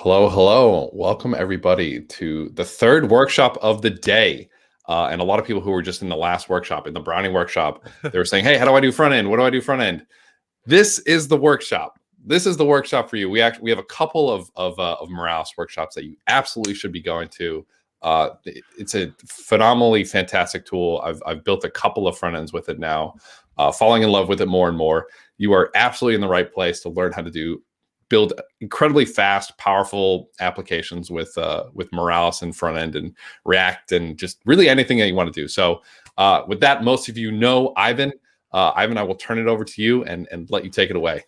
Hello, hello. Welcome everybody to the third workshop of the day. And a lot of people who were just in the last workshop, in the Brownie workshop, they were saying, hey, how do I do front end? What do I do front end? This is the workshop. This is the workshop for you. We have a couple of Moralis workshops that you absolutely should be going to. It's a phenomenally fantastic tool. I've built a couple of front ends with it now, falling in love with it more and more. You are absolutely in the right place to learn how to build incredibly fast, powerful applications with Moralis and front end and React and just really anything that you want to do. So with that, most of you know Ivan. Ivan, I will turn it over to you and let you take it away.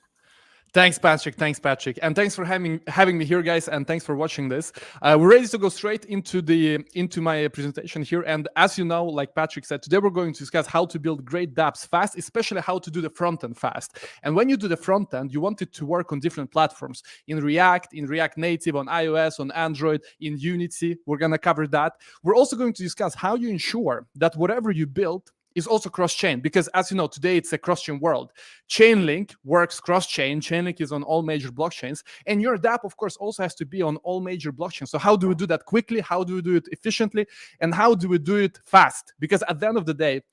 Thanks, Patrick. And thanks for having me here, guys. And thanks for watching this. We're ready to go straight into my presentation here. And as you know, like Patrick said, today we're going to discuss how to build great dApps fast, especially how to do the front end fast. And when you do the front end, you want it to work on different platforms: in React Native, on iOS, on Android, in Unity. We're going to cover that. We're also going to discuss how you ensure that whatever you build is also cross-chain, because as you know, today it's a cross-chain world. Chainlink works cross-chain. Chainlink is on all major blockchains, and your dApp, of course, also has to be on all major blockchains. So how do we do that quickly? How do we do it efficiently? And how do we do it fast? Because at the end of the day,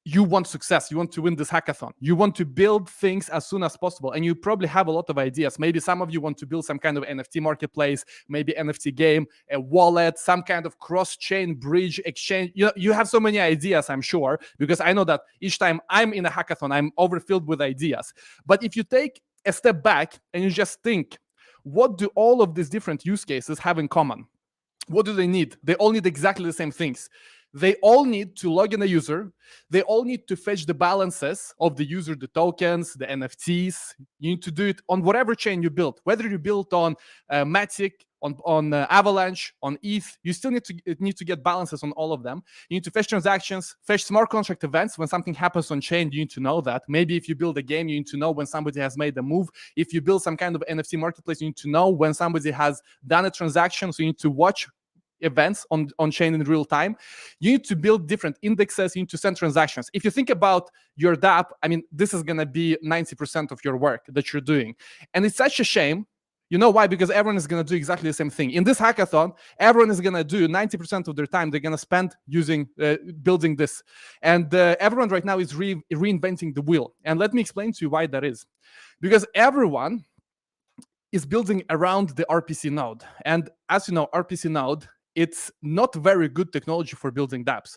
you want success. You want to win this hackathon. You want to build things as soon as possible. And you probably have a lot of ideas. Maybe some of you want to build some kind of NFT marketplace, maybe NFT game, a wallet, some kind of cross-chain bridge exchange. You have so many ideas, I'm sure, because I know that each time I'm in a hackathon, I'm overfilled with ideas. But if you take a step back and you just think, what do all of these different use cases have in common? What do they need? They all need exactly the same things. They all need to log in a user. They all need to fetch the balances of the user, the tokens, the NFTs. You need to do it on whatever chain you build, whether you built on Matic, on Avalanche, on ETH. You still need to get balances on all of them. You need to fetch transactions, fetch smart contract events. When something happens on chain, you need to know that. Maybe if you build a game, you need to know when somebody has made a move. If you build some kind of NFT marketplace, you need to know when somebody has done a transaction. So you need to watch events on chain in real time. You need to build different indexes. You need to send transactions. If you think about your dApp, I mean, this is going to be 90% of your work that you're doing. And it's such a shame. You know why? Because everyone is going to do exactly the same thing. In this hackathon, everyone is going to do 90% of their time they're going to spend using building this. And everyone right now is reinventing the wheel. And let me explain to you why that is. Because everyone is building around the RPC node. And as you know, RPC node, it's not very good technology for building dApps.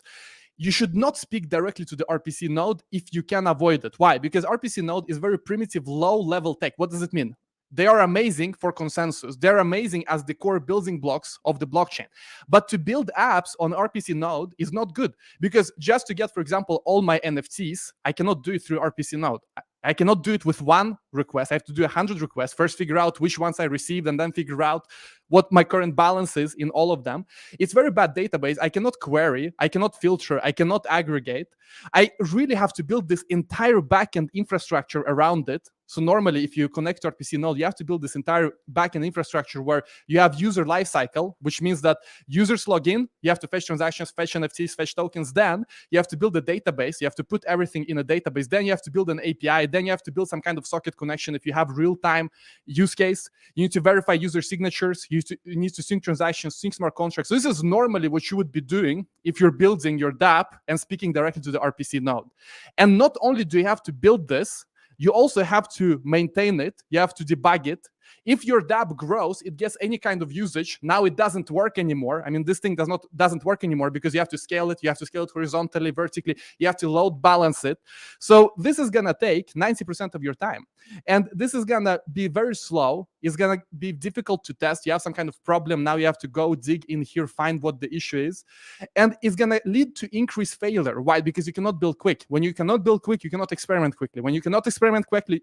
You should not speak directly to the RPC node if you can avoid it. Why? Because RPC node is very primitive, low-level tech. What does it mean? They are amazing for consensus. They're amazing as the core building blocks of the blockchain. But to build apps on RPC node is not good, because just to get, for example, all my NFTs, I cannot do it through RPC node. I cannot do it with one request. I have to do 100 requests. First, figure out which ones I received, and then figure out what my current balance is in all of them. It's very bad database. I cannot query. I cannot filter. I cannot aggregate. I really have to build this entire backend infrastructure around it. So normally, if you connect to RPC node, you have to build this entire backend infrastructure where you have user lifecycle, which means that users log in, you have to fetch transactions, fetch NFTs, fetch tokens. Then you have to build a database. You have to put everything in a database. Then you have to build an API. Then you have to build some kind of socket connection. If you have real-time use case, you need to verify user signatures. You need to sync transactions, sync smart contracts. So this is normally what you would be doing if you're building your dApp and speaking directly to the RPC node. And not only do you have to build this, you also have to maintain it. You have to debug it. If your dApp grows, it gets any kind of usage. Now it doesn't work anymore. I mean, this thing doesn't work anymore because you have to scale it. You have to scale it horizontally, vertically. You have to load balance it. So this is going to take 90% of your time. And this is going to be very slow. It's going to be difficult to test. You have some kind of problem. Now you have to go dig in here, find what the issue is. And it's going to lead to increased failure. Why? Because you cannot build quick. When you cannot build quick, you cannot experiment quickly. When you cannot experiment quickly,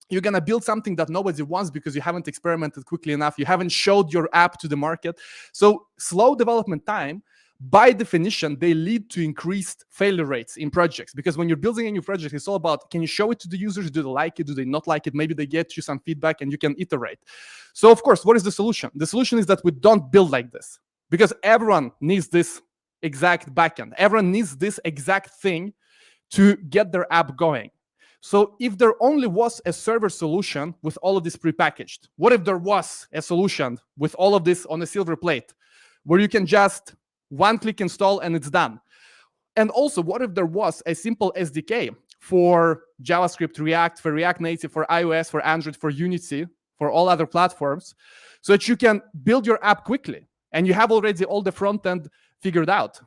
you're going to build something that nobody wants because you haven't experimented quickly enough. You haven't showed your app to the market. So slow development time, by definition, they lead to increased failure rates in projects. Because when you're building a new project, it's all about, can you show it to the users? Do they like it? Do they not like it? Maybe they get you some feedback and you can iterate. So of course, what is the solution? The solution is that we don't build like this, because everyone needs this exact backend. Everyone needs this exact thing to get their app going. So if there only was a server solution with all of this prepackaged, what if there was a solution with all of this on a silver plate where you can just one-click install and it's done? And also, what if there was a simple SDK for JavaScript, React, for React Native, for iOS, for Android, for Unity, for all other platforms, so that you can build your app quickly and you have already all the front end figured out?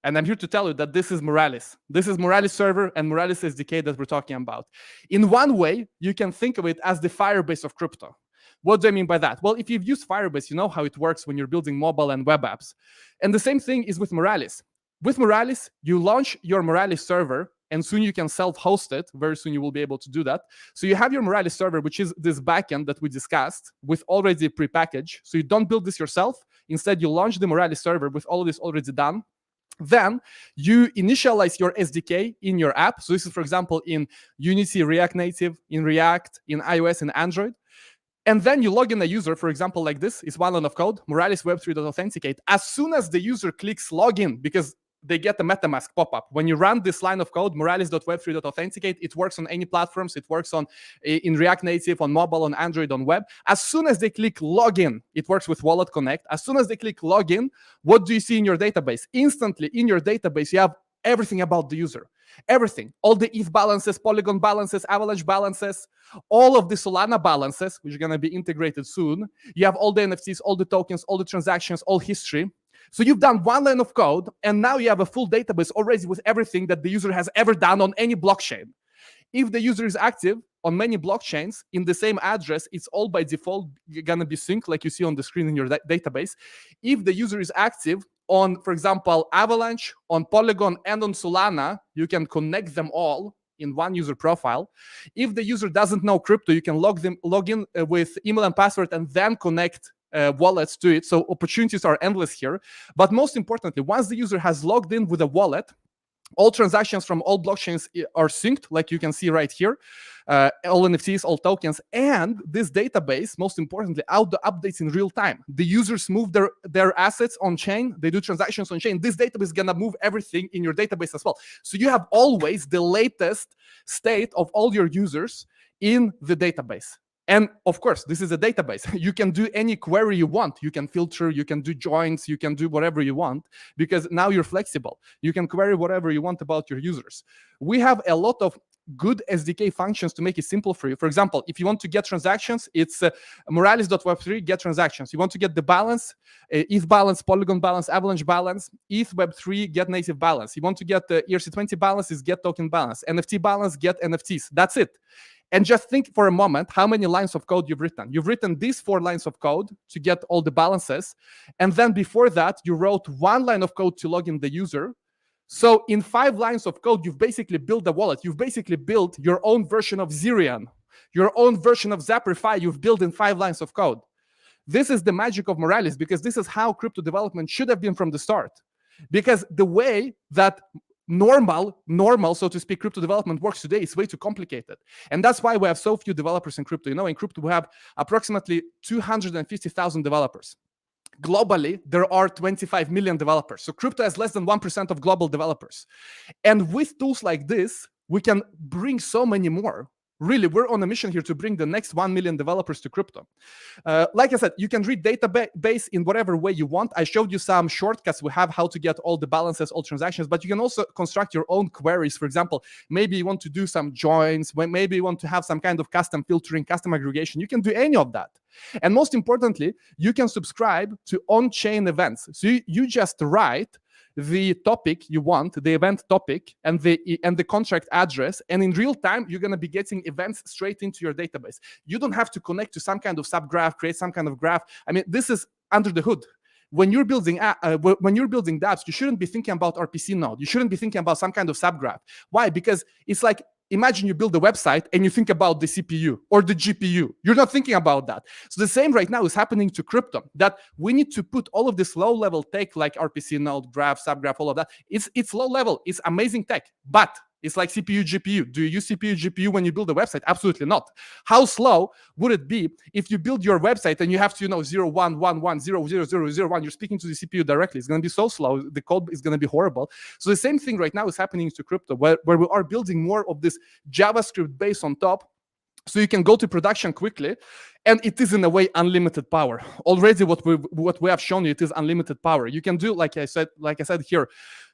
And I'm here to tell you that this is Moralis. This is Moralis server and Moralis SDK that we're talking about. In one way, you can think of it as the Firebase of crypto. What do I mean by that? Well, if you've used Firebase, you know how it works when you're building mobile and web apps. And the same thing is with Moralis. With Moralis, you launch your Moralis server, and soon you can self-host it. Very soon you will be able to do that. So you have your Moralis server, which is this backend that we discussed with already prepackaged. So you don't build this yourself. Instead, you launch the Moralis server with all of this already done. Then you initialize your SDK in your app. So this is, for example, in Unity, React Native, in React, in iOS, and Android. And then you log in a user, for example, like this is one line of code, Moralis web3.authenticate. As soon as the user clicks login, because they get a MetaMask pop-up. When you run this line of code, moralis.web3.authenticate, it works on any platforms. It works on in React Native, on mobile, on Android, on web. As soon as they click login, it works with Wallet Connect. As soon as they click login, what do you see in your database? Instantly in your database, you have everything about the user. Everything. All the ETH balances, Polygon balances, Avalanche balances, all of the Solana balances, which are going to be integrated soon. You have all the NFTs, all the tokens, all the transactions, all history. So you've done one line of code, and now you have a full database already with everything that the user has ever done on any blockchain. If the user is active on many blockchains in the same address, it's all by default going to be synced, like you see on the screen in your database. If the user is active on, for example, Avalanche, on Polygon, and on Solana, you can connect them all in one user profile. If the user doesn't know crypto, you can log in with email and password and then connect wallets to it. So opportunities are endless here. But most importantly, once the user has logged in with a wallet, all transactions from all blockchains are synced, like you can see right here. All NFTs, all tokens, and this database, most importantly, updates in real time. The users move their assets on chain, they do transactions on chain. This database is gonna move everything in your database as well. So you have always the latest state of all your users in the database. And of course, this is a database. You can do any query you want. You can filter, you can do joins, you can do whatever you want, because now you're flexible. You can query whatever you want about your users. We have a lot of good SDK functions to make it simple for you. For example, if you want to get transactions, it's Moralis.web3 get transactions. You want to get the balance, ETH balance, Polygon balance, Avalanche balance, ETH Web3 get native balance. You want to get the ERC20 balance, is get token balance. NFT balance, get NFTs. That's it. And just think for a moment how many lines of code you've written. You've written these 4 lines of code to get all the balances. And then before that, you wrote 1 line of code to log in the user. So in 5 lines of code, you've basically built a wallet. You've basically built your own version of Zerion, your own version of Zaprify you've built in 5 lines of code. This is the magic of Moralis, because this is how crypto development should have been from the start. Because the way that normal, so to speak, crypto development works today is way too complicated. And that's why we have so few developers in crypto. You know, in crypto, we have approximately 250,000 developers. Globally, there are 25 million developers. So crypto has less than 1% of global developers. And with tools like this, we can bring so many more. Really, we're on a mission here to bring the next 1 million developers to crypto. Like I said, you can read database in whatever way you want. I showed you some shortcuts we have how to get all the balances, all transactions, but you can also construct your own queries. For example, maybe you want to do some joins, maybe you want to have some kind of custom filtering, custom aggregation. You can do any of that. And most importantly, you can subscribe to on-chain events. So you just write the topic you want, the event topic, and the contract address, and in real time you're going to be getting events straight into your database. You don't have to connect to some kind of subgraph, create some kind of graph. I mean, this is under the hood. When you're building dApps, you shouldn't be thinking about RPC node. You shouldn't be thinking about some kind of subgraph. Why? Because it's like, imagine you build a website and you think about the CPU or the GPU. You're not thinking about that. So the same right now is happening to crypto, that we need to put all of this low-level tech like RPC node, graph, subgraph, all of that. It's low level. It's amazing tech, but It's like CPU, GPU. Do you use CPU, GPU when you build a website? Absolutely not. How slow would it be if you build your website and you have to, 0, 1, 1, 1, 0, 0, 0, 0, 1. You're speaking to the CPU directly. It's going to be so slow. The code is going to be horrible. So the same thing right now is happening to crypto, where we are building more of this JavaScript base on top, so you can go to production quickly, and it is in a way unlimited power. Already, what we have shown you, it is unlimited power. You can do, like I said here,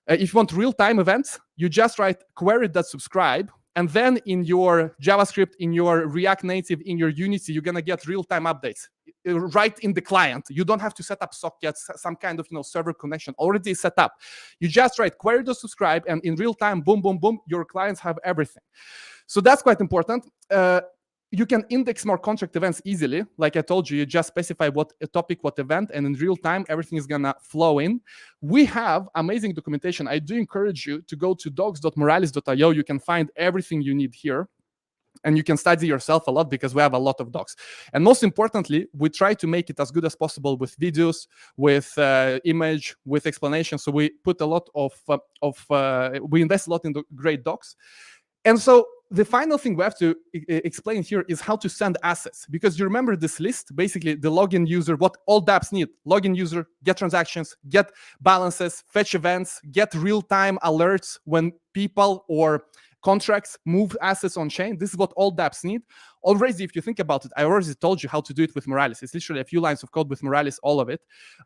if you want real-time events, you just write query.subscribe, and then in your JavaScript, in your React Native, in your Unity, you're gonna get real-time updates right in the client. You don't have to set up sockets, some kind of server connection already set up. You just write query.subscribe, and in real time, boom, boom, boom, your clients have everything. So that's quite important. You can index more contract events easily. Like I told you just specify what a topic, what event, and in real time, everything is gonna flow in. We have amazing documentation. I do encourage you to go to docs.moralis.io. You can find everything you need here, and you can study yourself a lot because we have a lot of docs. And most importantly, we try to make it as good as possible with videos, with image, with explanation. So we put a lot we invest a lot in the great docs. And so the final thing we have to explain here is how to send assets. Because you remember this list, basically the login user, what all dApps need. Login user, get transactions, get balances, fetch events, get real-time alerts when people or contracts move assets on chain. This is what all dApps need. Already, if you think about it, I already told you how to do it with Moralis. It's literally a few lines of code with Moralis, all of it.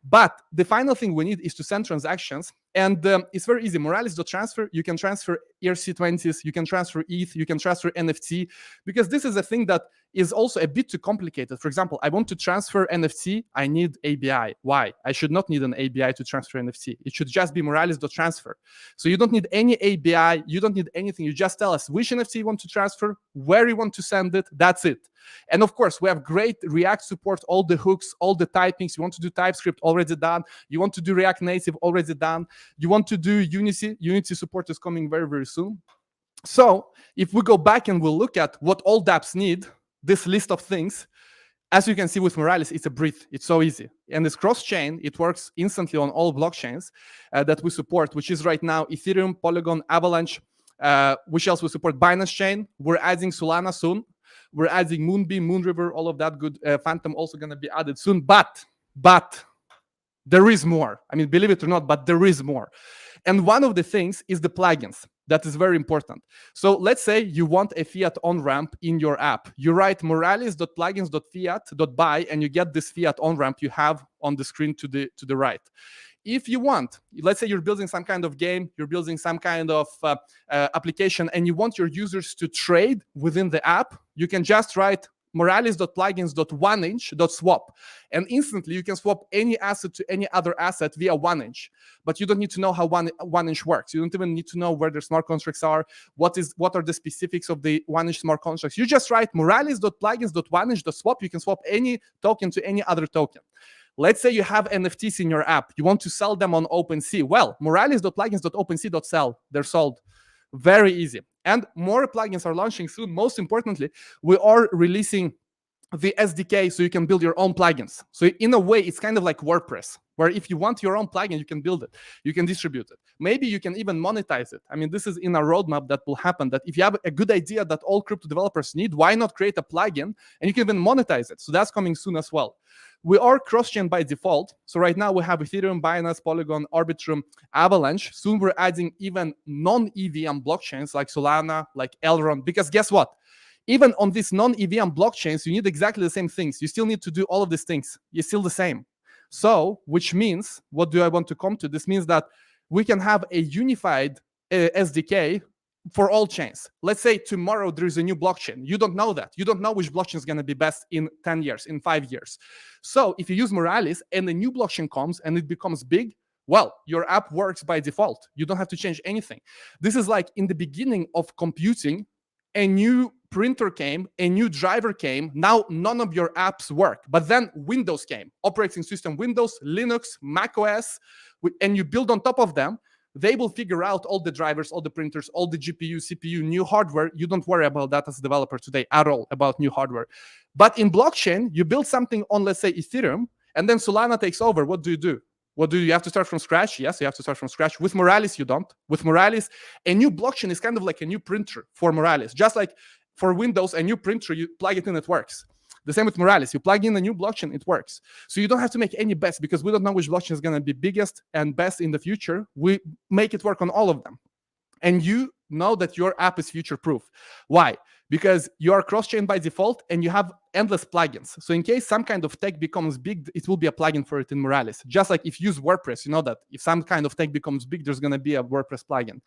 But the final thing we need is to send transactions. And it's very easy. Moralis.transfer, you can transfer ERC20s, you can transfer ETH, you can transfer NFT, because this is a thing that is also a bit too complicated. For example, I want to transfer NFT, I need ABI. Why? I should not need an ABI to transfer NFT. It should just be Moralis.transfer. So you don't need any ABI, you don't need anything. You just tell us which NFT you want to transfer, where you want to send it, that's it. And of course, we have great React support, all the hooks, all the typings. You want to do TypeScript, already done. You want to do React Native, already done. You want to do Unity. Unity support is coming very, very soon. So if we go back and we'll look at what all dApps need, this list of things, as you can see with Moralis, it's a breath. It's so easy. And it's cross-chain. It works instantly on all blockchains that we support, which is right now Ethereum, Polygon, Avalanche. Which else we support? Binance Chain. We're adding Solana soon. We're adding Moonbeam, Moonriver, all of that good. Phantom also going to be added soon. But there is more. I mean, believe it or not, but there is more. And one of the things is the plugins. That is very important. So let's say you want a fiat on-ramp in your app. You write moralis.plugins.fiat.by, and you get this fiat on-ramp you have on the screen to the right. If you want, let's say you're building some kind of game, you're building some kind of application, and you want your users to trade within the app, you can just write moralis.plugins.oneinch.swap, and instantly you can swap any asset to any other asset via 1inch. But you don't need to know how 1inch works. You don't even need to know where the smart contracts are, what are the specifics of the 1inch smart contracts. You just write moralis.plugins.oneinch.swap. You can swap any token to any other token. Let's say you have NFTs in your app. You want to sell them on OpenSea. Well, moralis.plugins.opensea.sell. They're sold. Very easy. And more plugins are launching soon. Most importantly, we are releasing the SDK so you can build your own plugins. So in a way, it's kind of like WordPress, where if you want your own plugin, you can build it. You can distribute it. Maybe you can even monetize it. I mean, this is in our roadmap that will happen, that if you have a good idea that all crypto developers need, why not create a plugin and you can even monetize it? So that's coming soon as well. We are cross-chain by default. So right now we have Ethereum, Binance, Polygon, Arbitrum, Avalanche. Soon we're adding even non-EVM blockchains like Solana, like Elrond, because guess what? Even on these non-EVM blockchains, you need exactly the same things. You still need to do all of these things. You're still the same. So, which means, what do I want to come to? This means that we can have a unified SDK for all chains. Let's say tomorrow there is a new blockchain. You don't know that. You don't know which blockchain is going to be best in 10 years, in 5 years. So if you use Moralis and a new blockchain comes and it becomes big, well, your app works by default. You don't have to change anything. This is like in the beginning of computing, a new printer came, a new driver came. Now none of your apps work. But then Windows came, operating system Windows, Linux, Mac OS, and you build on top of them. They will figure out all the drivers, all the printers, all the GPU, CPU, new hardware. You don't worry about that as a developer today at all, about new hardware. But in blockchain, you build something on, let's say, Ethereum, and then Solana takes over. What do? What do you have to start from scratch? Yes, you have to start from scratch. With Moralis, you don't. With Moralis, a new blockchain is kind of like a new printer for Moralis. Just like for Windows, a new printer, you plug it in, it works. The same with Moralis. You plug in a new blockchain, it works. So you don't have to make any bets because we don't know which blockchain is going to be biggest and best in the future. We make it work on all of them. And you know that your app is future-proof. Why? Because you are cross-chain by default and you have endless plugins. So in case some kind of tech becomes big, it will be a plugin for it in Moralis. Just like if you use WordPress, you know that if some kind of tech becomes big, there's going to be a WordPress plugin.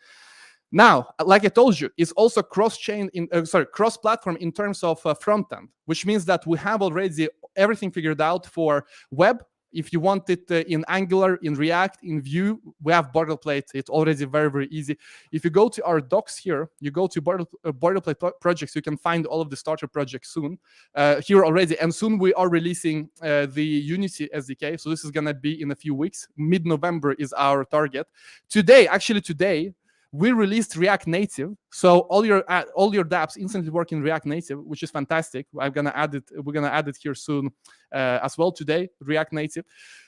Now, like I told you, it's also cross-platform in terms of front-end, which means that we have already everything figured out for web. If you want it in Angular, in React, in Vue, we have boilerplate. It's already very, very easy. If you go to our docs here, you go to boilerplate projects, you can find all of the starter projects soon here already. And soon we are releasing the Unity SDK. So this is going to be in a few weeks. Mid-November is our target. Today, we released React Native, so all your dApps instantly work in React Native, which is fantastic. We're gonna add it here soon as well today, React Native.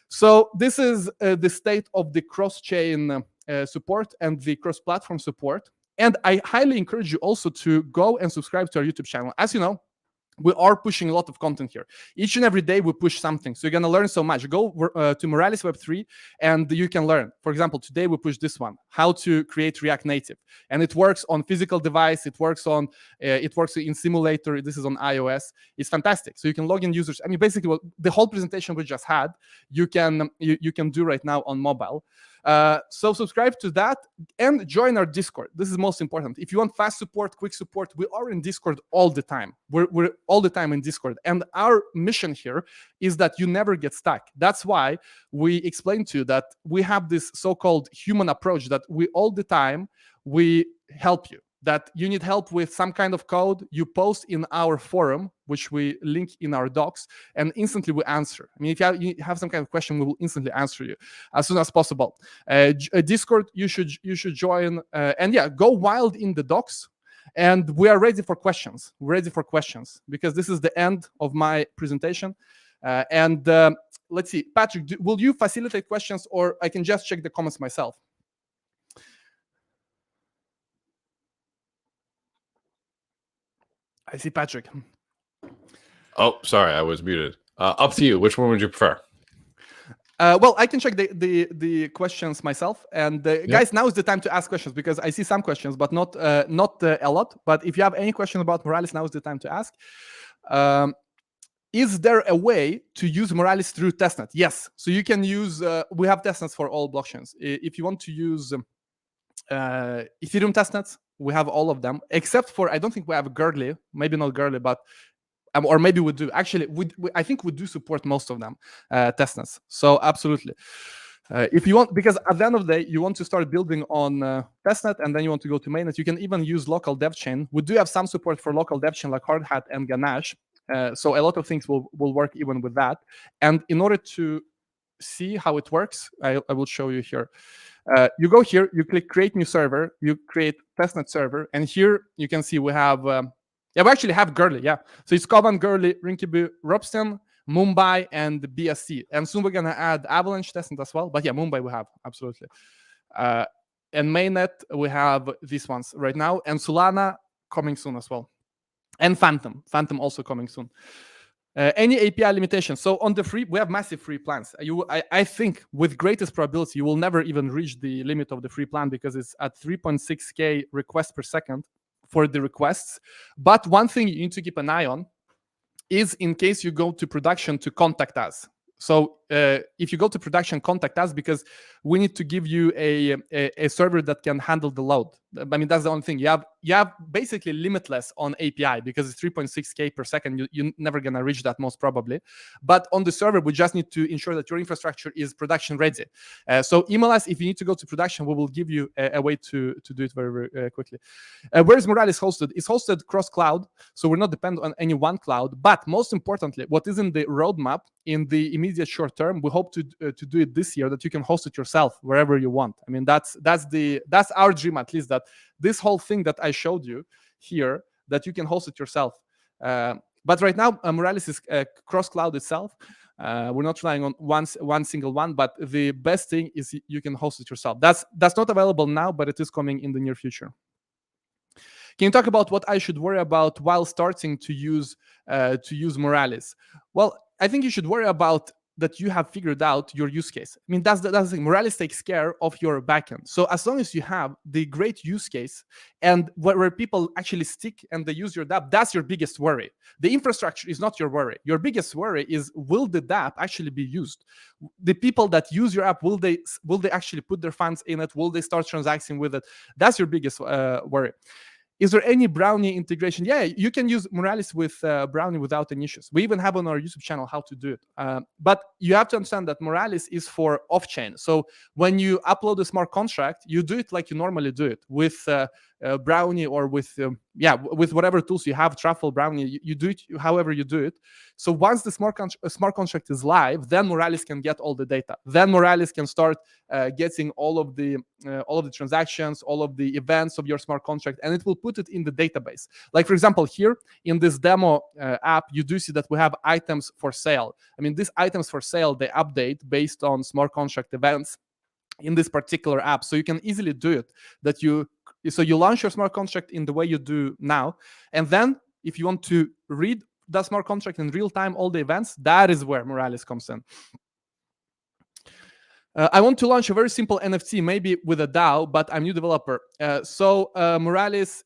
So this is the state of the cross-chain support and the cross-platform support. And I highly encourage you also to go and subscribe to our YouTube channel. As you know, we are pushing a lot of content here. Each and every day we push something. So you're going to learn so much. Go to Moralis Web3 and you can learn. For example, today we push this one, how to create React Native. And it works on physical device. It works in simulator. This is on iOS. It's fantastic. So you can log in users. I mean, basically the whole presentation we just had, you can do right now on mobile. So subscribe to that and join our Discord. This is most important. If you want fast support, quick support, we are in Discord all the time. We're all the time in Discord. And our mission here is that you never get stuck. That's why we explained to you that we have this so-called human approach that all the time we help you. That you need help with some kind of code, you post in our forum, which we link in our docs, and instantly we answer. I mean, if you have some kind of question, we will instantly answer you as soon as possible. Discord, you should join, and yeah, go wild in the docs. And we are ready for questions. We're ready for questions because this is the end of my presentation. Let's see, Patrick, will you facilitate questions, or I can just check the comments myself? I see Patrick. Oh, sorry, I was muted. Up to you. Which one would you prefer? Well, I can check the questions myself. And guys, now is the time to ask questions because I see some questions, but not a lot. But if you have any question about Moralis, now is the time to ask. Is there a way to use Moralis through testnet? Yes. So you can use. We have testnets for all blockchains. If you want to use Ethereum testnets, we have all of them, except for, I don't think we have Gurley, maybe not Gurley, but, or maybe we do. Actually, I think we do support most of them, testnets. So absolutely. If you want, because at the end of the day, you want to start building on testnet and then you want to go to mainnet, you can even use local dev chain. We do have some support for local dev chain like Hardhat and Ganache. So a lot of things will work even with that. And in order to see how it works, I will show you here. You go here, you click create new server, you create testnet server, and here you can see we have, we actually have Gurley, yeah. So it's Kovan, Gurley, Rinkeby, Robston, Mumbai, and BSC. And soon we're gonna add Avalanche testnet as well, but yeah, Mumbai we have, absolutely. And mainnet, we have these ones right now, and Solana coming soon as well. And Phantom also coming soon. Any API limitations? So on the free, we have massive free plans. I think with greatest probability, you will never even reach the limit of the free plan because it's at 3.6K requests per second for the requests. But one thing you need to keep an eye on is in case you go to production to contact us. So if you go to production, contact us because we need to give you a server that can handle the load. I mean, that's the only thing. You have basically limitless on API because it's 3.6K per second. You're never going to reach that most probably. But on the server, we just need to ensure that your infrastructure is production ready. So email us if you need to go to production. We will give you a way to do it very, very quickly. Where is Moralis hosted? It's hosted cross-cloud. So we're not dependent on any one cloud. But most importantly, what is in the roadmap in the immediate short term, we hope to do it this year, that you can host it yourself wherever you want. I mean, that's our dream, at least, that this whole thing that I showed you here, that you can host it yourself. But right now, Moralis is cross-cloud itself. We're not relying on one single one, but the best thing is you can host it yourself. That's not available now, but it is coming in the near future. Can you talk about what I should worry about while starting to use Moralis? Well, I think you should worry about that you have figured out your use case. I mean, that's the thing. Moralis takes care of your backend. So as long as you have the great use case and where people actually stick and they use your dApp, that's your biggest worry. The infrastructure is not your worry. Your biggest worry is, will the dApp actually be used? The people that use your app, will they actually put their funds in it? Will they start transacting with it? That's your biggest worry. Is there any brownie integration? Yeah, you can use Moralis with brownie without any issues. We even have on our YouTube channel how to do it. But you have to understand that Moralis is for off-chain. So when you upload a smart contract, you do it like you normally do it with brownie or with whatever tools you have, Truffle, brownie. You do it however you do it. So once the smart contract is live, then Moralis can get all the data. Then Moralis can start getting all of the transactions, all of the events of your smart contract, and it will put it in the database. Like, for example, here in this demo app, you do see that we have items for sale. I mean, these items for sale, they update based on smart contract events in this particular app. So you can easily do it so you launch your smart contract in the way you do now, and then if you want to read that smart contract in real time, all the events, that is where Moralis comes in. I want to launch a very simple NFT, maybe with a DAO, but I'm a new developer. Moralis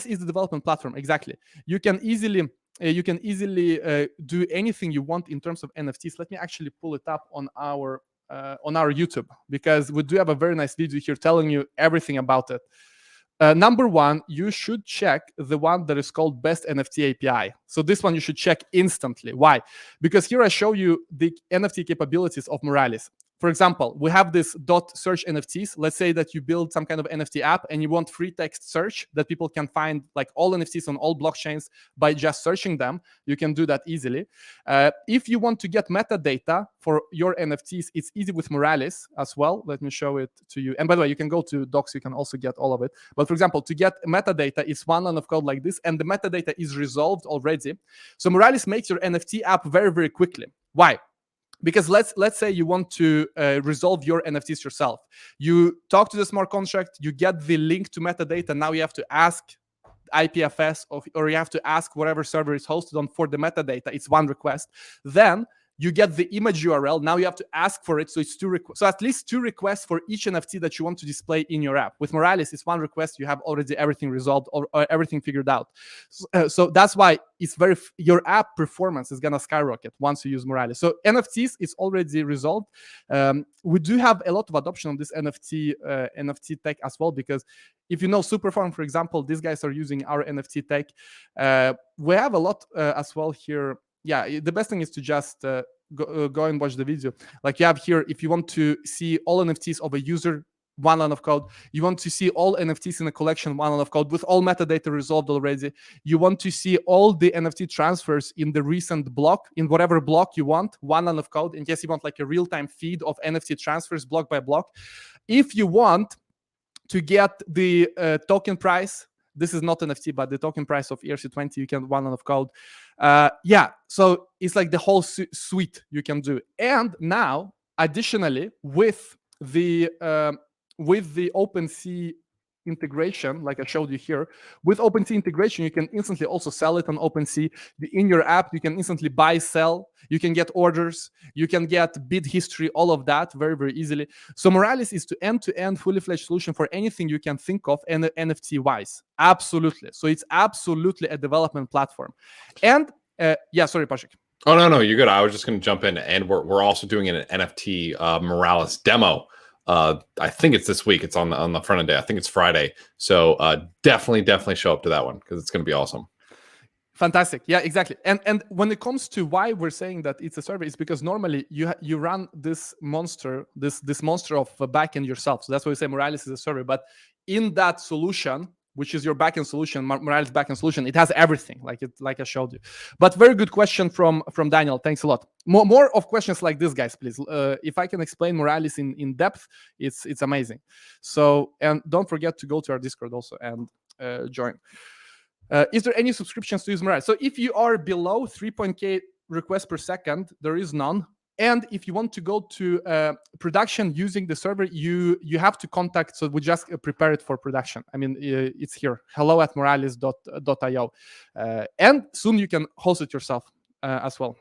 is the development platform. Exactly. You can easily do anything you want in terms of NFTs. Let me actually pull it up on our YouTube, because we do have a very nice video here telling you everything about it. Number one, you should check the one that is called Best NFT API. So this one you should check instantly. Why? Because here I show you the NFT capabilities of Moralis. For example, we have this .search NFTs. Let's say that you build some kind of NFT app and you want free text search that people can find like all NFTs on all blockchains by just searching them. You can do that easily. If you want to get metadata for your NFTs, it's easy with Moralis as well. Let me show it to you. And by the way, you can go to docs. You can also get all of it. But for example, to get metadata, it's one line of code like this, and the metadata is resolved already. So Moralis makes your NFT app very, very quickly. Why? Because let's say you want to resolve your NFTs yourself. You talk to the smart contract, you get the link to metadata. Now you have to ask IPFS or you have to ask whatever server is hosted on for the metadata. It's one request. Then you get the image URL. Now you have to ask for it. So it's so at least 2 requests for each NFT that you want to display in your app. With Moralis, it's 1 request. You have already everything resolved or everything figured out. So that's why it's your app performance is gonna skyrocket once you use Moralis. So NFTs is already resolved. We do have a lot of adoption of this NFT tech as well, because if you know Superfarm, for example, these guys are using our NFT tech. We have a lot as well here. Yeah, the best thing is to just go and watch the video. Like you have here, if you want to see all NFTs of a user, 1 line of code. You want to see all NFTs in a collection, 1 line of code with all metadata resolved already. You want to see all the NFT transfers in the recent block, in whatever block you want, 1 line of code. In case you want like a real-time feed of NFT transfers block by block. If you want to get the token price, this is not NFT, but the token price of ERC20, you can 1 line of code. So it's like the whole suite you can do. And now, additionally, with the OpenSea integration, like I showed you here, with OpenSea integration, you can instantly also sell it on OpenSea. In your app, you can instantly buy, sell. You can get orders. You can get bid history, all of that very, very easily. So Moralis is to end-to-end, fully-fledged solution for anything you can think of NFT-wise. Absolutely. So it's absolutely a development platform. And sorry, Patrick. Oh, no, you're good. I was just going to jump in, and we're also doing an NFT Moralis demo. I think it's this week. It's on the front end day. I think it's Friday. So definitely show up to that one, because it's going to be awesome. Fantastic. Yeah, exactly. And when it comes to why we're saying that it's a server, it's because normally you run this monster of a backend yourself. So that's why we say Moralis is a server. But in that solution, which is your backend solution, Moralis backend solution, it has everything, like I showed you. But very good question from Daniel. Thanks a lot. More of questions like this, guys, please. If I can explain Moralis in depth, it's amazing. So, and don't forget to go to our Discord also and join. Is there any subscriptions to use Moralis? So if you are below 3.8 requests per second, there is none. And if you want to go to production using the server, you have to contact. So we just prepare it for production. I mean, it's here, hello@moralis.io, and soon you can host it yourself as well.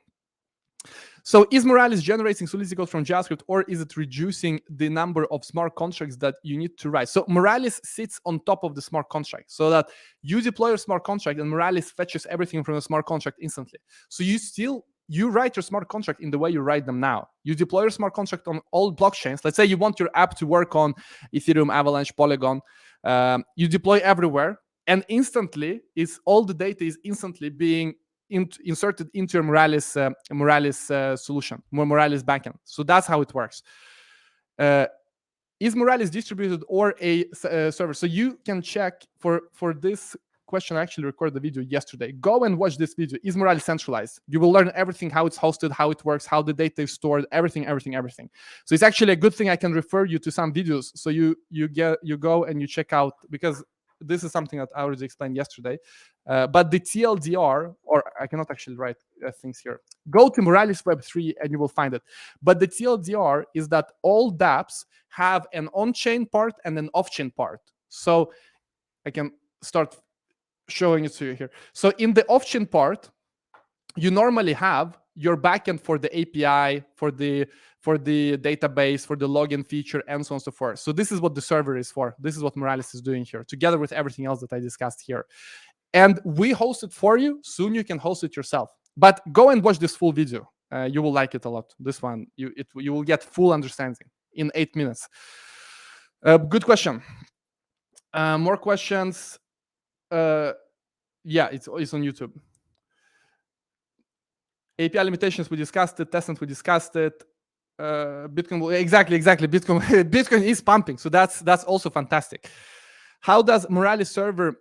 So is Moralis generating Solidity code from JavaScript, or is it reducing the number of smart contracts that you need to write? So Moralis sits on top of the smart contract, so that you deploy your smart contract and Moralis fetches everything from the smart contract instantly. So you write your smart contract in the way you write them now. You deploy your smart contract on all blockchains. Let's say you want your app to work on Ethereum, Avalanche, Polygon. You deploy everywhere, and instantly, all the data is instantly being inserted into your Moralis solution, Moralis backend. So that's how it works. Is Moralis distributed or a server? So you can check for this question. I actually recorded the video yesterday. Go and watch this video. Is Moralis centralized? You will learn everything, how it's hosted, how it works, how the data is stored, everything. So it's actually a good thing I can refer you to some videos. So you go and you check out, because this is something that I already explained yesterday. But the TLDR, or I cannot actually write things here. Go to Moralis Web 3 and you will find it. But the TLDR is that all dApps have an on-chain part and an off-chain part. So I can start showing it to you here. So in the off-chain part, you normally have your backend for the API, for the database, for the login feature, and so on and so forth. So this is what the server is for. This is what Moralis is doing here, together with everything else that I discussed here. And we host it for you. Soon you can host it yourself. But go and watch this full video. You will like it a lot. This one, you will get full understanding in 8 minutes. Good question. More questions. Yeah, it's on YouTube. API limitations, we discussed it. Testnet, we discussed it. Bitcoin, exactly. Bitcoin is pumping, so that's also fantastic. How does Moralis server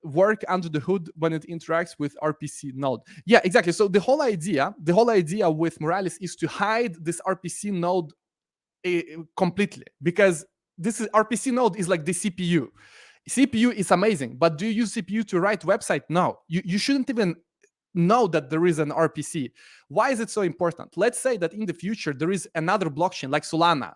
work under the hood when it interacts with RPC node? Yeah, exactly. So the whole idea with Moralis is to hide this RPC node completely, because this RPC node is like the CPU. CPU is amazing, but do you use CPU to write website? No, you shouldn't even know that there is an RPC. Why is it so important? Let's say that in the future there is another blockchain like Solana.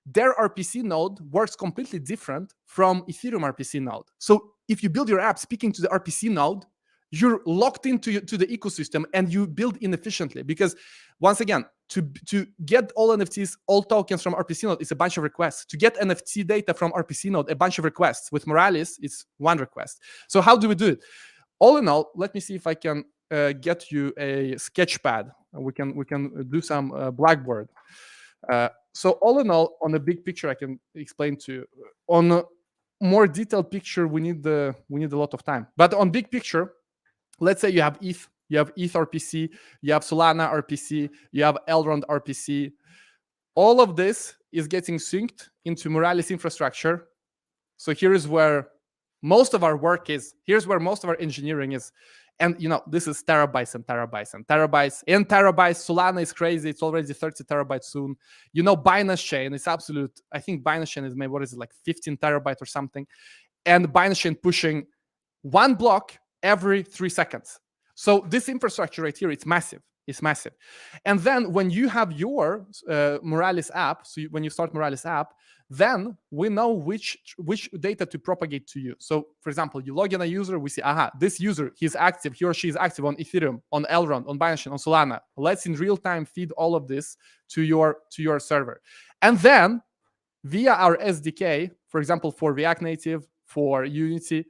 Their RPC node works completely different from Ethereum RPC node. So if you build your app speaking to the RPC node, you're locked into the ecosystem and you build inefficiently, because once again, to get all NFTs, all tokens from RPC node is a bunch of requests. To get NFT data from RPC node, a bunch of requests. With Moralis, it's one request. So how do we do it? All in all, let me see if I can get you a sketchpad. We can do some Blackboard. So all in all, on a big picture, I can explain to you. On a more detailed picture, we need a lot of time. But on big picture, let's say you have ETH RPC, you have Solana RPC, you have Elrond RPC. All of this is getting synced into Moralis infrastructure. So here is where most of our work is. Here's where most of our engineering is. And this is terabytes and terabytes and terabytes and terabytes. Solana is crazy. It's already 30 terabytes soon. Binance Chain is absolute. I think Binance Chain is maybe, 15 terabytes or something. And Binance Chain pushing one block every 3 seconds. So this infrastructure right here, it's massive. It's massive. And then when you have your Moralis app, so when you start Moralis app, then we know which data to propagate to you. So for example, you log in a user, we see, this user, he or she is active on Ethereum, on Elrond, on Binance Chain, on Solana. Let's in real time feed all of this to your server. And then via our SDK, for example, for React Native, for Unity,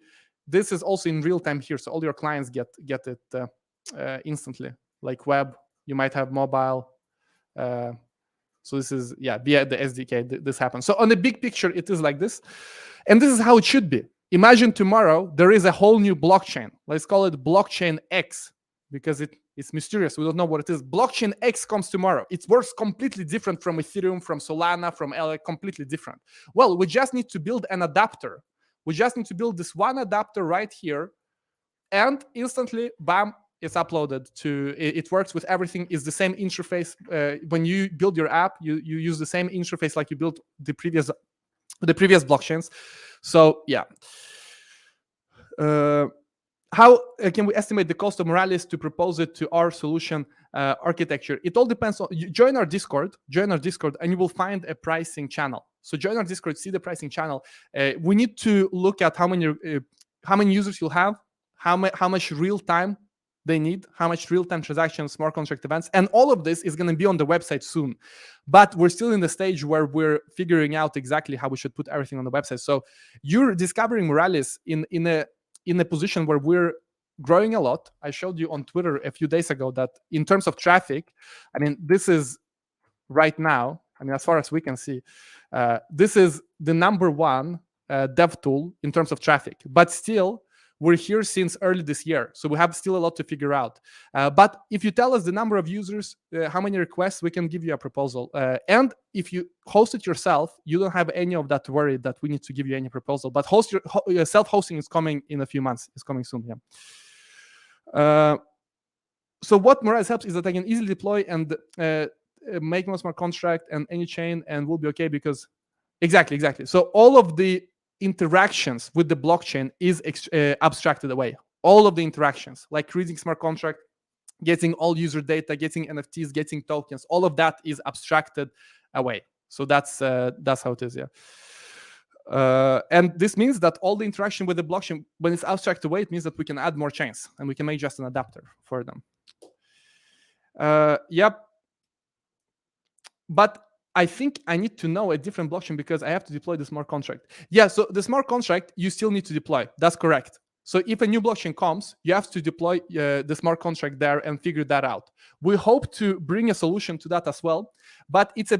this is also in real time here. So all your clients get it instantly. Like web, you might have mobile. So this is, via the SDK, this happens. So on the big picture, it is like this. And this is how it should be. Imagine tomorrow, there is a whole new blockchain. Let's call it blockchain X, because it's mysterious. We don't know what it is. Blockchain X comes tomorrow. It works completely different from Ethereum, from Solana, from LA, completely different. Well, we just need to build an adapter. We just need to build this one adapter right here. And instantly, bam, it's uploaded to, it works with everything. It's the same interface. When you build your app, you use the same interface like you built the previous blockchains. So yeah. how can we estimate the cost of Moralis to propose it to our solution architecture? It all depends on, you join our Discord, and you will find a pricing channel. So join our Discord, see the pricing channel. We need to look at how many users you'll have, how much real time they need, how much real-time transactions, smart contract events, and all of this is going to be on the website soon. But we're still in the stage where we're figuring out exactly how we should put everything on the website. So you're discovering Moralis in a position where we're growing a lot. I showed you on Twitter a few days ago that in terms of traffic, I mean, this is right now, I mean, as far as we can see, this is the number one dev tool in terms of traffic. But still, we're here since early this year, so we have still a lot to figure out. But if you tell us the number of users, how many requests, we can give you a proposal. And if you host it yourself, you don't have any of that worry that we need to give you any proposal. But self-hosting is coming in a few months. It's coming soon, yeah. So what Moralis helps is that I can easily deploy and make no smart contract and any chain, and we'll be okay because exactly. So all of the interactions with the blockchain is abstracted away. All of the interactions, like creating smart contract, getting all user data, getting NFTs, getting tokens, all of that is abstracted away. So that's how it is, yeah. And this means that all the interaction with the blockchain, when it's abstracted away, it means that we can add more chains and we can make just an adapter for them. Yep. But I think I need to know a different blockchain because I have to deploy the smart contract. Yeah, so the smart contract, you still need to deploy. That's correct. So if a new blockchain comes, you have to deploy the smart contract there and figure that out. We hope to bring a solution to that as well, but it's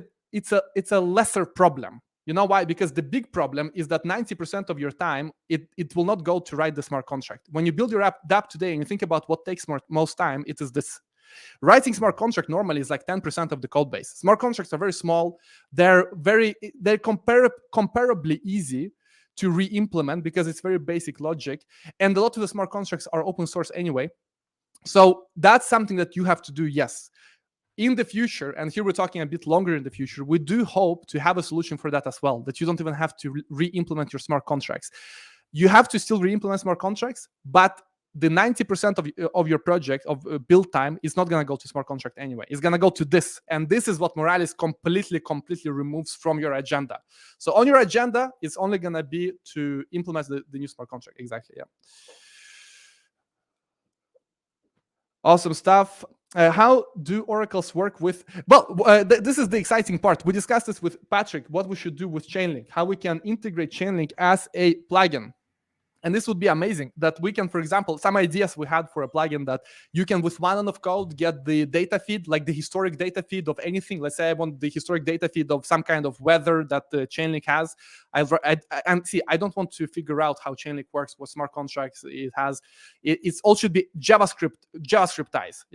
a lesser problem. You know why? Because the big problem is that 90% of your time, it will not go to write the smart contract. When you build your app today and you think about what takes most time, it is this. Writing smart contract normally is like 10% of the code base. Smart contracts are very small. They're comparably easy to re-implement because it's very basic logic. And a lot of the smart contracts are open source anyway. So that's something that you have to do, yes. In the future, and here we're talking a bit longer in the future, we do hope to have a solution for that as well, that you don't even have to re-implement your smart contracts. You have to still re-implement smart contracts, but the 90% of your project of build time is not going to go to smart contract anyway. It's going to go to this. And this is what Moralis completely removes from your agenda. So on your agenda, it's only going to be to implement the new smart contract. Exactly, yeah. Awesome stuff. How do oracles work with... Well, this is the exciting part. We discussed this with Patrick, what we should do with Chainlink, how we can integrate Chainlink as a plugin. And this would be amazing that we can, for example, some ideas we had for a plugin that you can, with one line of code, get the data feed, like the historic data feed of anything. Let's say I want the historic data feed of some kind of weather that the Chainlink has. And see, I don't want to figure out how Chainlink works, what smart contracts it has. It's all should be JavaScriptized.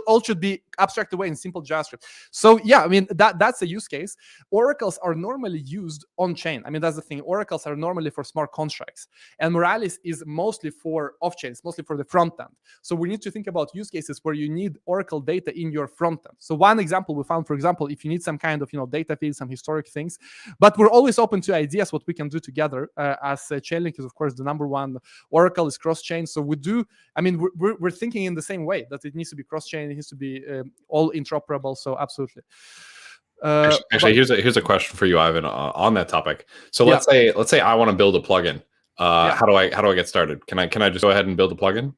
all should be abstracted away in simple JavaScript. So yeah, I mean, that's a use case. Oracles are normally used on chain. I mean, that's the thing. Oracles are normally for smart contracts. And Moralis is mostly for off-chain, it's mostly for the front end. So we need to think about use cases where you need Oracle data in your front end. So one example we found, for example, if you need some kind of data feed, some historic things, but we're always open to ideas what we can do together. As Chainlink is of course the number one. Oracle is cross-chain, so we do. I mean, we're thinking in the same way that it needs to be cross-chain, it needs to be all interoperable. So absolutely. Actually, here's a question for you, Ivan, on that topic. So let's say I want to build a plugin. How do I get started? Can I just go ahead and build a plugin?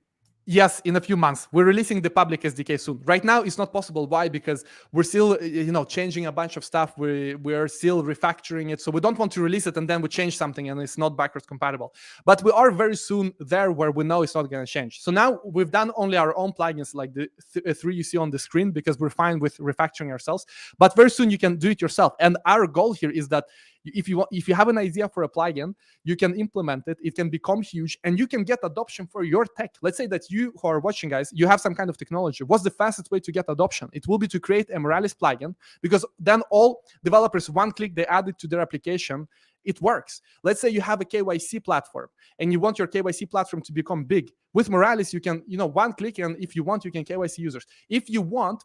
Yes, in a few months. We're releasing the public SDK soon. Right now, it's not possible. Why? Because we're still, changing a bunch of stuff. We're still refactoring it. So we don't want to release it and then we change something and it's not backwards compatible. But we are very soon there where we know it's not going to change. So now we've done only our own plugins, like the three you see on the screen, because we're fine with refactoring ourselves. But very soon you can do it yourself. And our goal here is that if you have an idea for a plugin, you can implement it. It can become huge, and you can get adoption for your tech. Let's say that you who are watching, guys, you have some kind of technology. What's the fastest way to get adoption? It will be to create a Moralis plugin, because then all developers, one click, they add it to their application. It works. Let's say you have a KYC platform and you want your KYC platform to become big. With Moralis, you can, one click, and if you want, you can KYC users. If you want,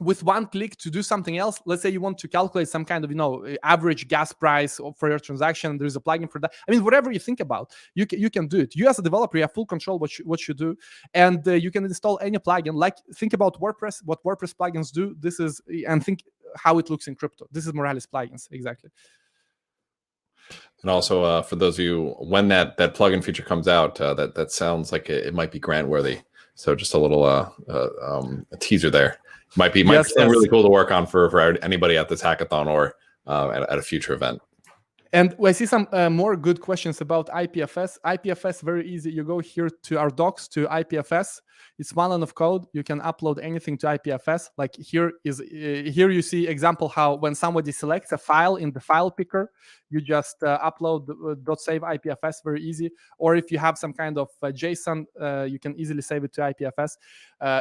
with one click to do something else. Let's say you want to calculate some kind of average gas price for your transaction. There's a plugin for that. I mean, whatever you think about, you can do it. You as a developer, you have full control what you do, and you can install any plugin. Like, think about WordPress, what WordPress plugins do. This is, and think how it looks in crypto. This is Moralis plugins, exactly. And also, for those of you, when that plugin feature comes out, that sounds like it might be grant worthy. So just a little a teaser there. Might be really cool to work on for anybody at this hackathon or at a future event. And I see some more good questions about IPFS. IPFS, very easy. You go here to our docs, to IPFS. It's one line of code. You can upload anything to IPFS. Like here you see example how when somebody selects a file in the file picker, you just upload .save IPFS, very easy. Or if you have some kind of JSON, you can easily save it to IPFS.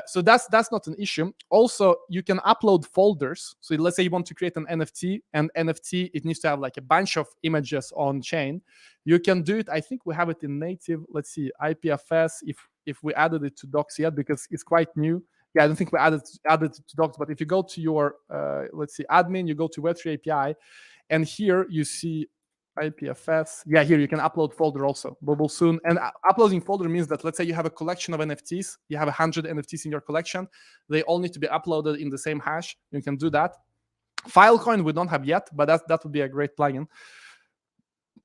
So that's not an issue. Also, you can upload folders. So let's say you want to create an NFT, and NFT, it needs to have like a bunch of images on chain. You can do it. I think we have it in native. Let's see, IPFS, if we added it to docs yet, because it's quite new. Yeah, I don't think we added it to docs, but if you go to your, let's see, admin, you go to Web3 API, and here you see IPFS. Yeah, here you can upload folder also. Bubble soon. And uploading folder means that, let's say you have a collection of NFTs. You have 100 NFTs in your collection. They all need to be uploaded in the same hash. You can do that. Filecoin we don't have yet, but that would be a great plugin.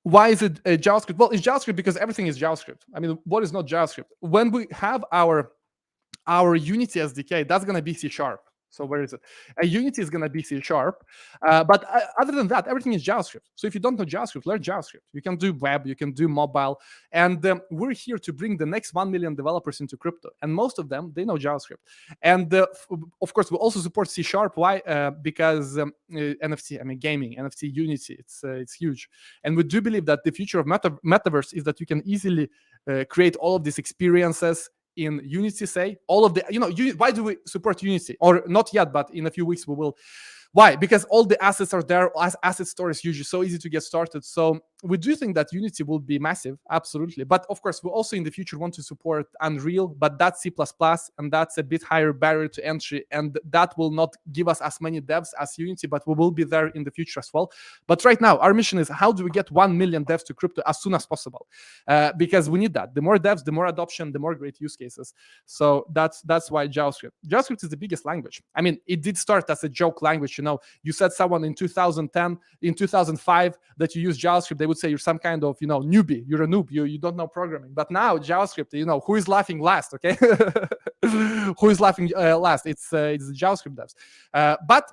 Why is it JavaScript? Well, it's JavaScript because everything is JavaScript. I mean, what is not JavaScript? When we have our Unity SDK, that's going to be C#. So where is it? Unity is going to be C#. But other than that, everything is JavaScript. So if you don't know JavaScript, learn JavaScript. You can do web, you can do mobile. And we're here to bring the next 1 million developers into crypto. And most of them, they know JavaScript. And of course, we also support C#. Why? Because NFT, I mean, gaming, NFT, Unity, it's huge. And we do believe that the future of metaverse is that you can easily create all of these experiences in Unity, say all of the, why do we support Unity? Or not yet, but in a few weeks we will. Why? Because all the assets are there. Asset store is usually so easy to get started. So we do think that Unity will be massive, absolutely. But of course, we also in the future want to support Unreal, but that's C++, and that's a bit higher barrier to entry. And that will not give us as many devs as Unity, but we will be there in the future as well. But right now, our mission is how do we get 1 million devs to crypto as soon as possible? Because we need that. The more devs, the more adoption, the more great use cases. So that's why JavaScript. JavaScript is the biggest language. I mean, it did start as a joke language. You said someone in 2010, in 2005 that you use JavaScript, they would say you're some kind of, newbie. You're a noob. You don't know programming. But now JavaScript, who is laughing last? Okay, who is laughing last? It's the JavaScript devs. But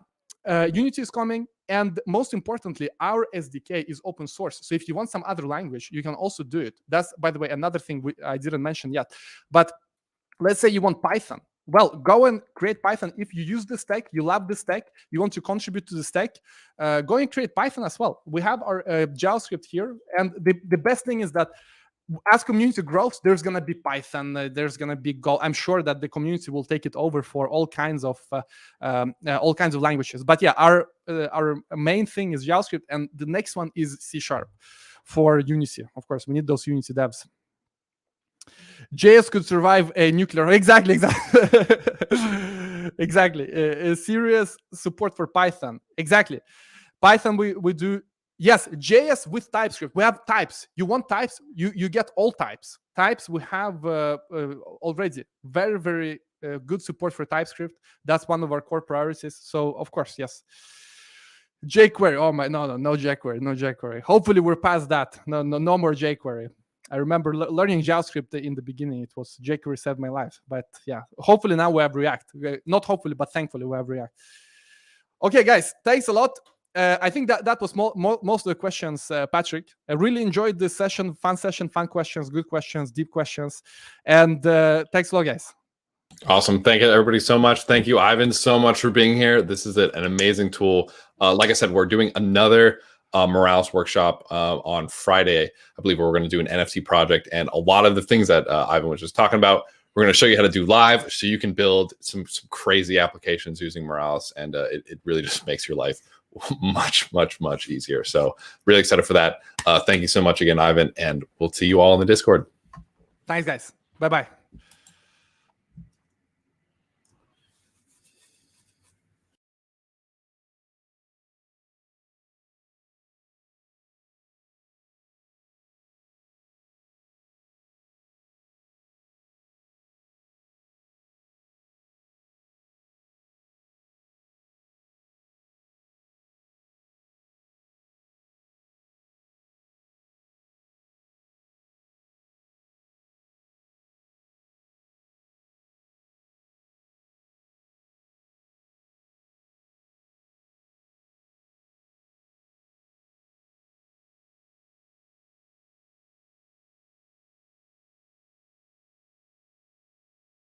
Unity is coming, and most importantly, our SDK is open source. So if you want some other language, you can also do it. That's, by the way, another thing I didn't mention yet. But let's say you want Python. Well, go and create Python. If you use the stack, you love the stack, you want to contribute to the stack, go and create Python as well. We have our JavaScript here. And the best thing is that as community grows, there's going to be Python, there's going to be Go. I'm sure that the community will take it over for all kinds of languages. But yeah, our main thing is JavaScript, and the next one is C# for Unity. Of course, we need those Unity devs. JS could survive a nuclear. Exactly. Exactly. Serious support for Python. Exactly. Python we do. Yes, JS with TypeScript. We have types. You want types? You get all types. Types we have already. Very, very good support for TypeScript. That's one of our core priorities. So of course, yes. jQuery. Oh my, no jQuery, no jQuery. Hopefully we're past that. No more jQuery. I remember learning JavaScript in the beginning. It was jQuery saved my life. But yeah, hopefully now we have React. Not hopefully, but thankfully we have React. Okay, guys, thanks a lot. I think that was most of the questions, Patrick. I really enjoyed this session, fun questions, good questions, deep questions. And thanks a lot, guys. Awesome. Thank you, everybody, so much. Thank you, Ivan, so much for being here. This is an amazing tool. Like I said, we're doing another Moralis workshop on Friday, I believe, where we're going to do an NFT project. And a lot of the things that Ivan was just talking about, we're going to show you how to do live so you can build some crazy applications using Moralis. And it really just makes your life much easier. So really excited for that. Thank you so much again, Ivan. And we'll see you all in the Discord. Thanks, guys. Bye-bye.